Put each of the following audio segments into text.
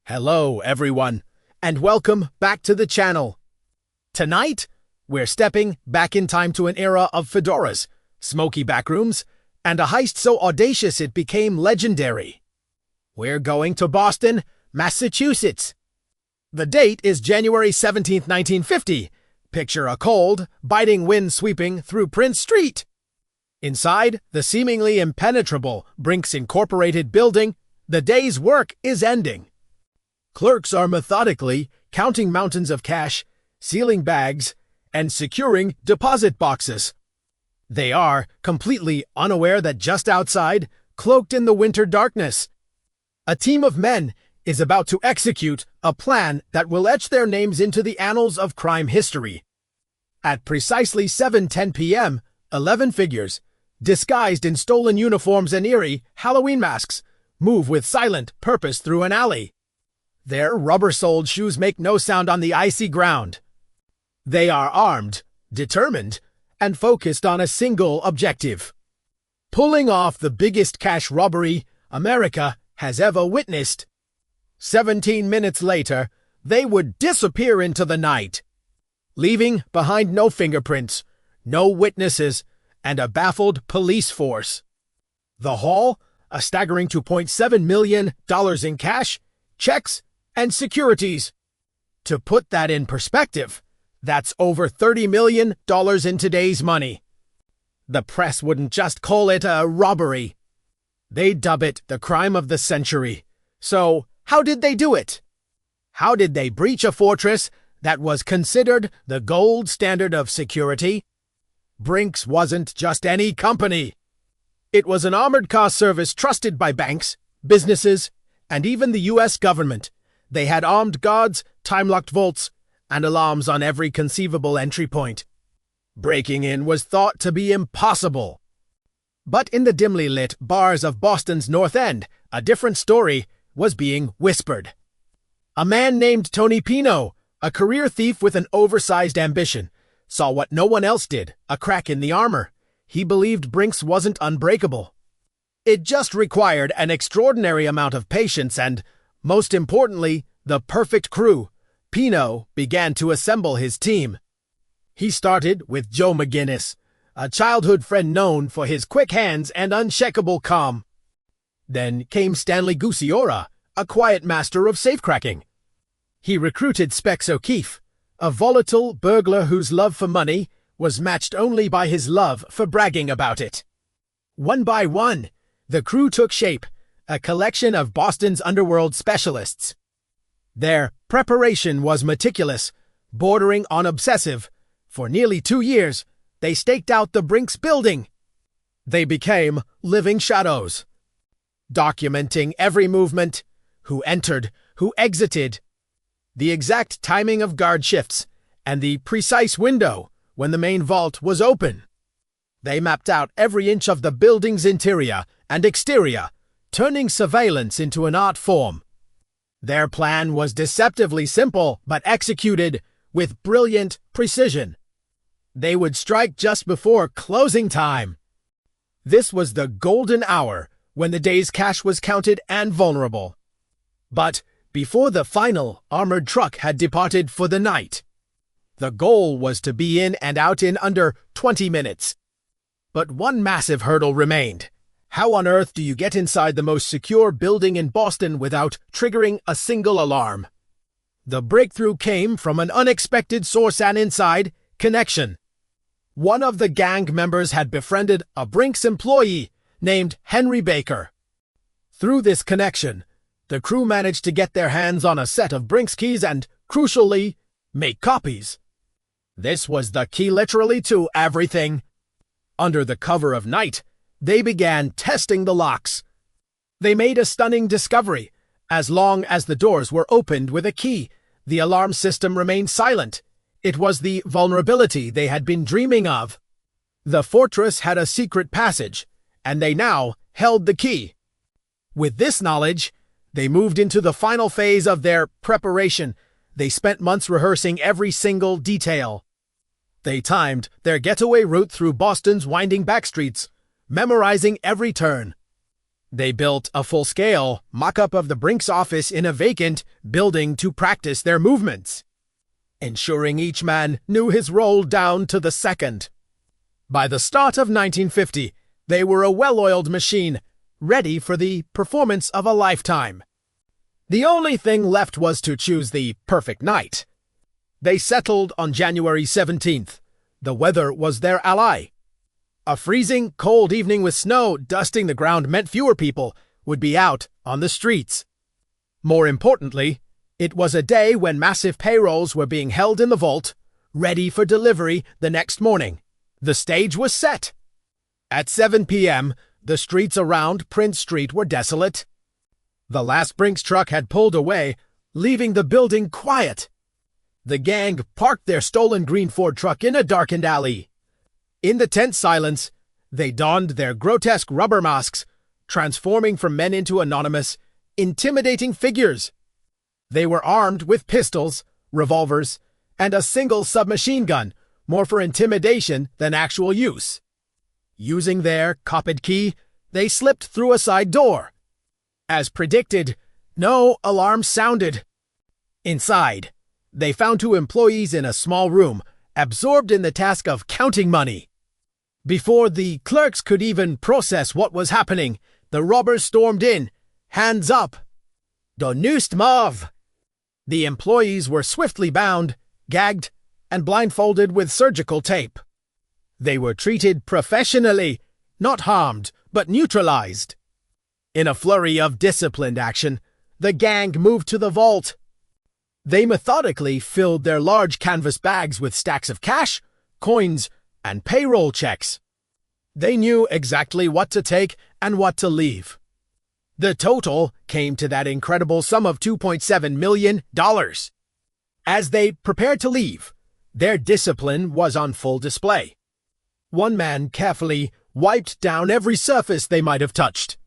Hello, everyone, and welcome back to the channel. Tonight, we're stepping back in time to an era of fedoras, smoky backrooms, and a heist so audacious it became legendary. We're going to Boston, Massachusetts. The date is January 17, 1950. Picture a cold, biting wind sweeping through Prince Street. Inside the seemingly impenetrable Brink's Incorporated building, the day's work is ending. Clerks are methodically counting mountains of cash, sealing bags, and securing deposit boxes. They are completely unaware that just outside, cloaked in the winter darkness, a team of men is about to execute a plan that will etch their names into the annals of crime history. At precisely 7:10 p.m., 11 figures, disguised in stolen uniforms and eerie Halloween masks, move with silent purpose through an alley. Their rubber-soled shoes make no sound on the icy ground. They are armed, determined, and focused on a single objective: pulling off the biggest cash robbery America has ever witnessed. 17 minutes later, they would disappear into the night, leaving behind no fingerprints, no witnesses, and a baffled police force. The haul, a staggering $2.7 million in cash, checks, and securities. To put that in perspective, that's over $30 million in today's money. The press wouldn't just call it a robbery. They'd dub it the crime of the century. So, how did they do it? How did they breach a fortress that was considered the gold standard of security? Brink's wasn't just any company. It was an armored car service trusted by banks, businesses, and even the U.S. government. They had armed guards, time-locked vaults, and alarms on every conceivable entry point. Breaking in was thought to be impossible. But in the dimly lit bars of Boston's North End, a different story was being whispered. A man named Tony Pino, a career thief with an oversized ambition, saw what no one else did, a crack in the armor. He believed Brink's wasn't unbreakable. It just required an extraordinary amount of patience and, most importantly, the perfect crew. Pino began to assemble his team. He started with Joe McGinnis, a childhood friend known for his quick hands and unshakable calm. Then came Stanley Gucciora, a quiet master of safecracking. He recruited Specs O'Keefe, a volatile burglar whose love for money was matched only by his love for bragging about it. One by one, the crew took shape, a collection of Boston's underworld specialists. Their preparation was meticulous, bordering on obsessive. For nearly 2 years, they staked out the Brink's building. They became living shadows, documenting every movement, who entered, who exited, the exact timing of guard shifts, and the precise window when the main vault was open. They mapped out every inch of the building's interior and exterior, turning surveillance into an art form. Their plan was deceptively simple, but executed with brilliant precision. They would strike just before closing time. This was the golden hour when the day's cash was counted and vulnerable. But before the final armored truck had departed for the night, the goal was to be in and out in under 20 minutes. But one massive hurdle remained. How on earth do you get inside the most secure building in Boston without triggering a single alarm? The breakthrough came from an unexpected source and inside connection. One of the gang members had befriended a Brink's employee named Henry Baker. Through this connection, the crew managed to get their hands on a set of Brink's keys and, crucially, make copies. This was the key literally to everything. Under the cover of night, they began testing the locks. They made a stunning discovery. As long as the doors were opened with a key, the alarm system remained silent. It was the vulnerability they had been dreaming of. The fortress had a secret passage, and they now held the key. With this knowledge, they moved into the final phase of their preparation. They spent months rehearsing every single detail. They timed their getaway route through Boston's winding back streets, memorizing every turn. They built a full-scale mock-up of the Brink's office in a vacant building to practice their movements, ensuring each man knew his role down to the second. By the start of 1950, they were a well-oiled machine, ready for the performance of a lifetime. The only thing left was to choose the perfect night. They settled on January 17th. The weather was their ally. A freezing, cold evening with snow dusting the ground meant fewer people would be out on the streets. More importantly, it was a day when massive payrolls were being held in the vault, ready for delivery the next morning. The stage was set. At 7 p.m., the streets around Prince Street were desolate. The last Brink's truck had pulled away, leaving the building quiet. The gang parked their stolen green Ford truck in a darkened alley. In the tense silence, they donned their grotesque rubber masks, transforming from men into anonymous, intimidating figures. They were armed with pistols, revolvers, and a single submachine gun, more for intimidation than actual use. Using their copied key, they slipped through a side door. As predicted, no alarm sounded. Inside, they found two employees in a small room, absorbed in the task of counting money. Before the clerks could even process what was happening, the robbers stormed in, hands up. Donust Marv! The employees were swiftly bound, gagged, and blindfolded with surgical tape. They were treated professionally, not harmed, but neutralized. In a flurry of disciplined action, the gang moved to the vault. They methodically filled their large canvas bags with stacks of cash, coins, and payroll checks. They knew exactly what to take and what to leave. The total came to that incredible sum of $2.7 million. As they prepared to leave, their discipline was on full display. One man carefully wiped down every surface they might have touched.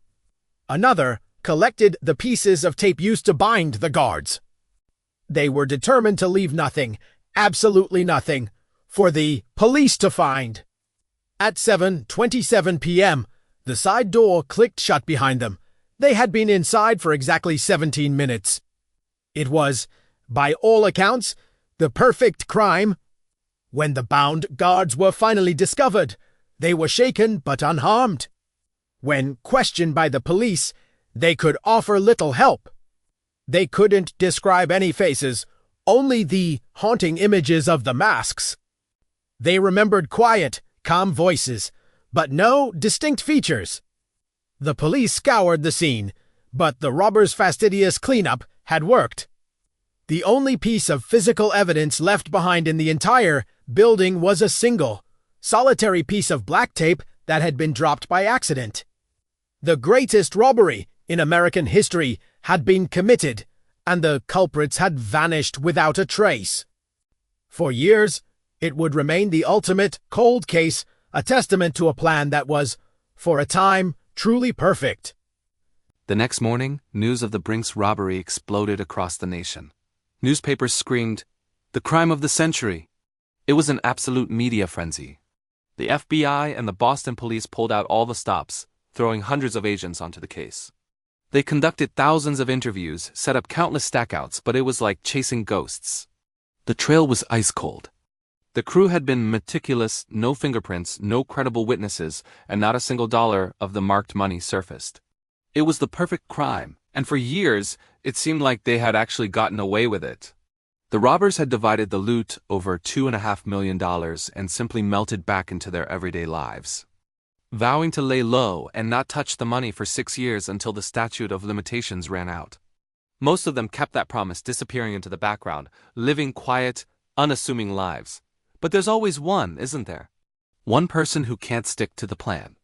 Another collected the pieces of tape used to bind the guards. They were determined to leave nothing, absolutely nothing, for the police to find. At 7:27 p.m., the side door clicked shut behind them. They had been inside for exactly 17 minutes. It was, by all accounts, the perfect crime. When the bound guards were finally discovered, they were shaken but unharmed. When questioned by the police, they could offer little help. They couldn't describe any faces, only the haunting images of the masks. They remembered quiet, calm voices, but no distinct features. The police scoured the scene, but the robbers' fastidious cleanup had worked. The only piece of physical evidence left behind in the entire building was a single, solitary piece of black tape that had been dropped by accident. The greatest robbery in American history had been committed, and the culprits had vanished without a trace. For years, it would remain the ultimate cold case, a testament to a plan that was, for a time, truly perfect. The next morning, news of the Brink's robbery exploded across the nation. Newspapers screamed, "The crime of the century!" It was an absolute media frenzy. The FBI and the Boston police pulled out all the stops, throwing hundreds of agents onto the case. They conducted thousands of interviews, set up countless stackouts, but it was like chasing ghosts. The trail was ice cold. The crew had been meticulous, no fingerprints, no credible witnesses, and not a single dollar of the marked money surfaced. It was the perfect crime, and for years, it seemed like they had actually gotten away with it. The robbers had divided the loot over $2.5 million and simply melted back into their everyday lives, vowing to lay low and not touch the money for 6 years until the statute of limitations ran out. Most of them kept that promise, disappearing into the background, living quiet, unassuming lives. But there's always one, isn't there? One person who can't stick to the plan.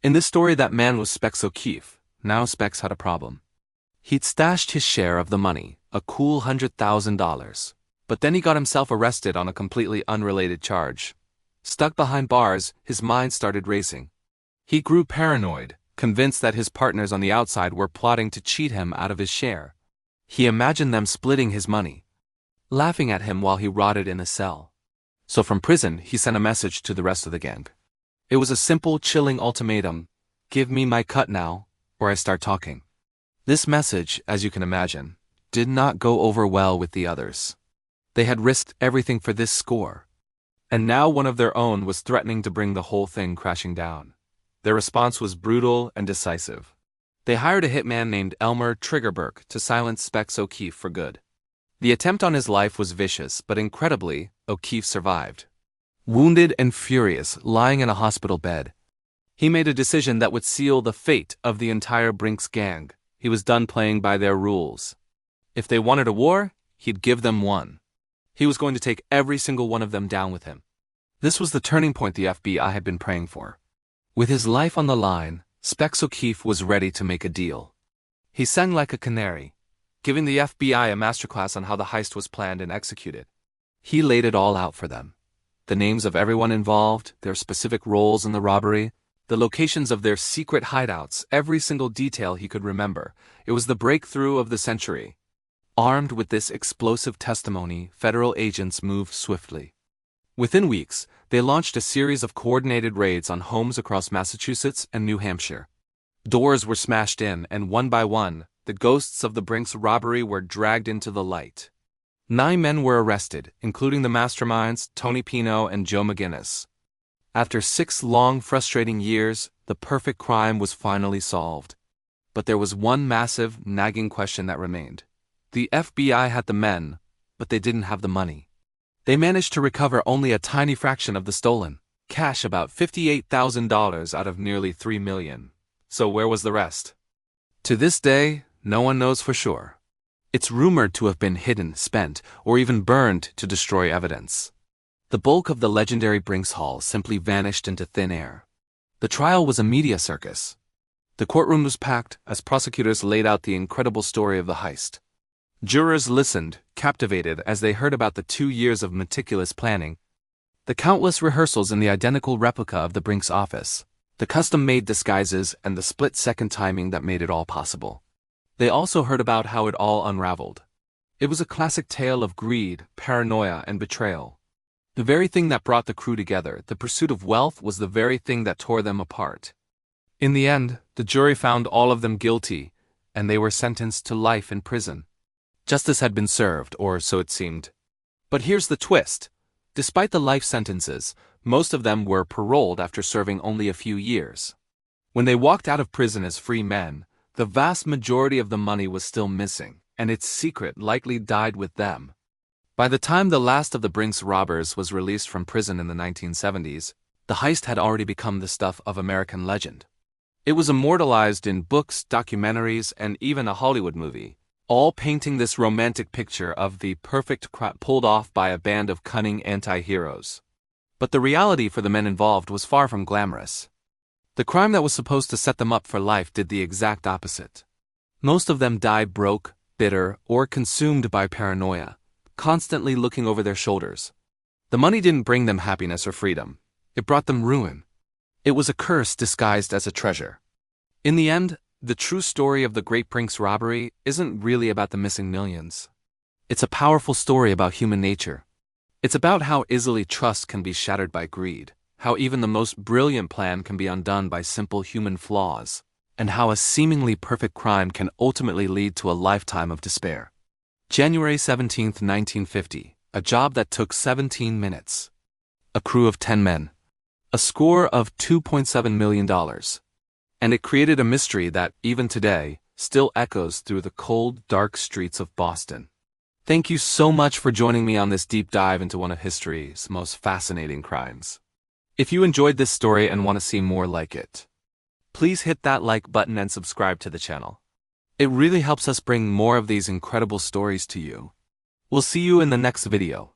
In this story, that man was Specs O'Keefe. Now Specs had a problem. He'd stashed his share of the money, a cool $100,000. But then he got himself arrested on a completely unrelated charge. Stuck behind bars, his mind started racing. He grew paranoid, convinced that his partners on the outside were plotting to cheat him out of his share. He imagined them splitting his money, laughing at him while he rotted in a cell. So from prison, he sent a message to the rest of the gang. It was a simple, chilling ultimatum: give me my cut now, or I start talking. This message, as you can imagine, did not go over well with the others. They had risked everything for this score. And now one of their own was threatening to bring the whole thing crashing down. Their response was brutal and decisive. They hired a hitman named Elmer Triggerberg to silence Specs O'Keefe for good. The attempt on his life was vicious, but incredibly, O'Keefe survived. Wounded and furious, lying in a hospital bed, he made a decision that would seal the fate of the entire Brink's gang. He was done playing by their rules. If they wanted a war, he'd give them one. He was going to take every single one of them down with him. This was the turning point the FBI had been praying for. With his life on the line, Specs O'Keefe was ready to make a deal. He sang like a canary, giving the FBI a masterclass on how the heist was planned and executed. He laid it all out for them. The names of everyone involved, their specific roles in the robbery, the locations of their secret hideouts, every single detail he could remember. It was the breakthrough of the century. Armed with this explosive testimony, federal agents moved swiftly. Within weeks, they launched a series of coordinated raids on homes across Massachusetts and New Hampshire. Doors were smashed in, and one by one, the ghosts of the Brink's robbery were dragged into the light. 9 men were arrested, including the masterminds Tony Pino and Joe McGinnis. After 6 long, frustrating years, the perfect crime was finally solved. But there was one massive, nagging question that remained. The FBI had the men, but they didn't have the money. They managed to recover only a tiny fraction of the stolen cash, about $58,000 out of nearly $3 million. So where was the rest? To this day, no one knows for sure. It's rumored to have been hidden, spent, or even burned to destroy evidence. The bulk of the legendary Brink's haul simply vanished into thin air. The trial was a media circus. The courtroom was packed as prosecutors laid out the incredible story of the heist. Jurors listened, captivated, as they heard about the 2 years of meticulous planning, the countless rehearsals in the identical replica of the Brink's office, the custom-made disguises, and the split-second timing that made it all possible. They also heard about how it all unraveled. It was a classic tale of greed, paranoia, and betrayal. The very thing that brought the crew together, the pursuit of wealth, was the very thing that tore them apart. In the end, the jury found all of them guilty, and they were sentenced to life in prison. Justice had been served, or so it seemed. But here's the twist. Despite the life sentences, most of them were paroled after serving only a few years. When they walked out of prison as free men, the vast majority of the money was still missing, and its secret likely died with them. By the time the last of the Brink's robbers was released from prison in the 1970s, the heist had already become the stuff of American legend. It was immortalized in books, documentaries, and even a Hollywood movie, all painting this romantic picture of the perfect crime pulled off by a band of cunning anti-heroes. But the reality for the men involved was far from glamorous. The crime that was supposed to set them up for life did the exact opposite. Most of them died broke, bitter, or consumed by paranoia, constantly looking over their shoulders. The money didn't bring them happiness or freedom. It brought them ruin. It was a curse disguised as a treasure. In the end, the true story of the Great Brink's robbery isn't really about the missing millions. It's a powerful story about human nature. It's about how easily trust can be shattered by greed, how even the most brilliant plan can be undone by simple human flaws, and how a seemingly perfect crime can ultimately lead to a lifetime of despair. January 17, 1950, a job that took 17 minutes. A crew of 10 men. A score of $2.7 million. And it created a mystery that, even today, still echoes through the cold, dark streets of Boston. Thank you so much for joining me on this deep dive into one of history's most fascinating crimes. If you enjoyed this story and want to see more like it, please hit that like button and subscribe to the channel. It really helps us bring more of these incredible stories to you. We'll see you in the next video.